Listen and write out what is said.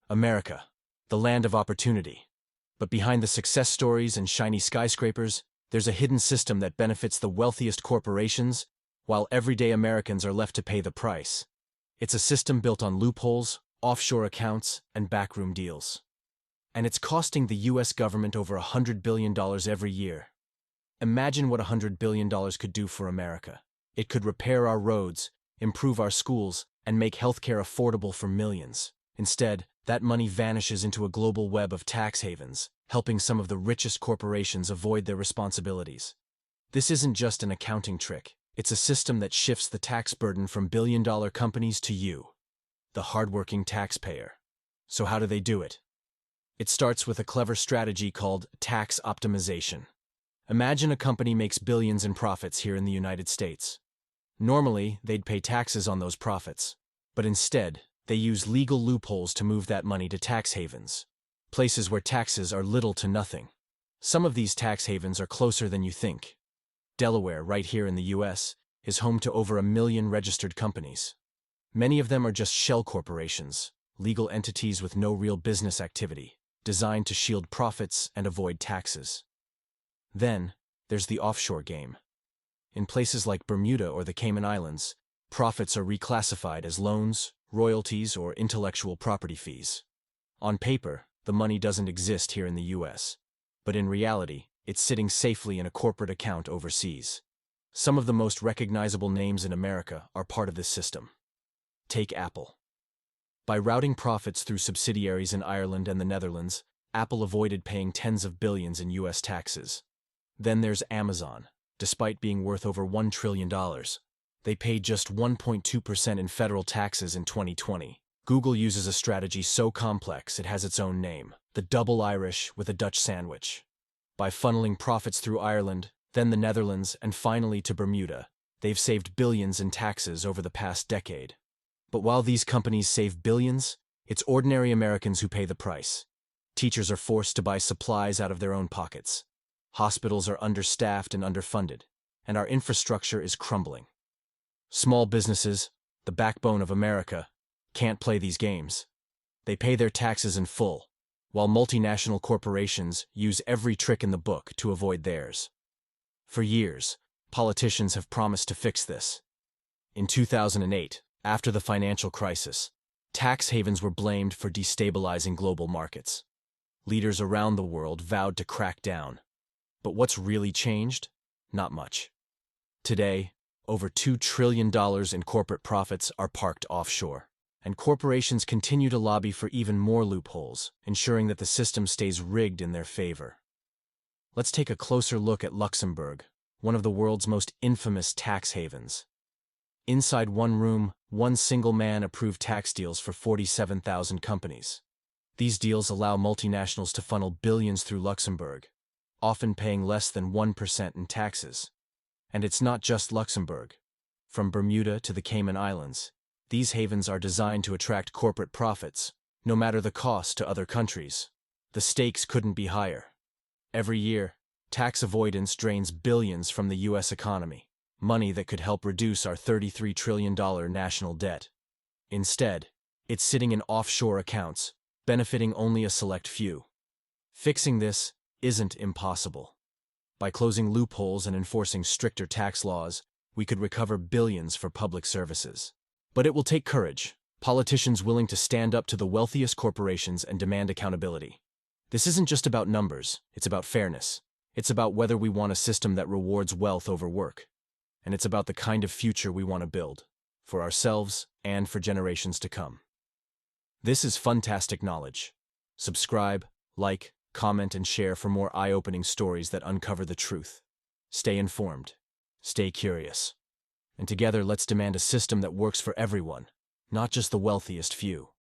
America, the land of opportunity. But behind the success stories and shiny skyscrapers, there's a hidden system that benefits the wealthiest corporations, while everyday Americans are left to pay the price. It's a system built on loopholes, offshore accounts, and backroom deals. And it's costing the US government over $100 billion every year. Imagine what $100 billion could do for America. It could repair our roads, improve our schools, and make healthcare affordable for millions. Instead, that money vanishes into a global web of tax havens, helping some of the richest corporations avoid their responsibilities. This isn't just an accounting trick. It's a system that shifts the tax burden from billion-dollar companies to you, the hardworking taxpayer. So how do they do it? It starts with a clever strategy called tax optimization. Imagine a company makes billions in profits here in the United States. Normally, they'd pay taxes on those profits. But instead, they use legal loopholes to move that money to tax havens, places where taxes are little to nothing. Some of these tax havens are closer than you think. Delaware, right here in the US, is home to over 1 million registered companies. Many of them are just shell corporations, legal entities with no real business activity, designed to shield profits and avoid taxes. Then, there's the offshore game. In places like Bermuda or the Cayman Islands, profits are reclassified as loans, royalties, or intellectual property fees. On paper, the money doesn't exist here in the US, but in reality, it's sitting safely in a corporate account overseas. Some of the most recognizable names in America are part of this system. Take Apple. By routing profits through subsidiaries in Ireland and the Netherlands, Apple avoided paying tens of billions in US taxes. Then there's Amazon. Despite being worth over $1 trillion, they paid just 1.2% in federal taxes in 2020. Google uses a strategy so complex it has its own name, the double Irish with a Dutch sandwich. By funneling profits through Ireland, then the Netherlands, and finally to Bermuda, they've saved billions in taxes over the past decade. But while these companies save billions, it's ordinary Americans who pay the price. Teachers are forced to buy supplies out of their own pockets. Hospitals are understaffed and underfunded, and our infrastructure is crumbling. Small businesses, the backbone of America, can't play these games. They pay their taxes in full, while multinational corporations use every trick in the book to avoid theirs. For years, politicians have promised to fix this. In 2008, after the financial crisis, tax havens were blamed for destabilizing global markets. Leaders around the world vowed to crack down. But what's really changed? Not much. Today, over $2 trillion in corporate profits are parked offshore, and corporations continue to lobby for even more loopholes, ensuring that the system stays rigged in their favor. Let's take a closer look at Luxembourg, one of the world's most infamous tax havens. Inside one room, one single man approved tax deals for 47,000 companies. These deals allow multinationals to funnel billions through Luxembourg, often paying less than 1% in taxes. And it's not just Luxembourg. From Bermuda to the Cayman Islands, these havens are designed to attract corporate profits, no matter the cost to other countries. The stakes couldn't be higher. Every year, tax avoidance drains billions from the US economy, money that could help reduce our $33 trillion national debt. Instead, it's sitting in offshore accounts, benefiting only a select few. Fixing this isn't impossible. By closing loopholes and enforcing stricter tax laws, we could recover billions for public services. But it will take courage, politicians willing to stand up to the wealthiest corporations and demand accountability. This isn't just about numbers, it's about fairness. It's about whether we want a system that rewards wealth over work. And it's about the kind of future we want to build, for ourselves and for generations to come. This is Funtastic Knowledge. Subscribe, like, comment, and share for more eye-opening stories that uncover the truth. Stay informed. Stay curious. And together, let's demand a system that works for everyone, not just the wealthiest few.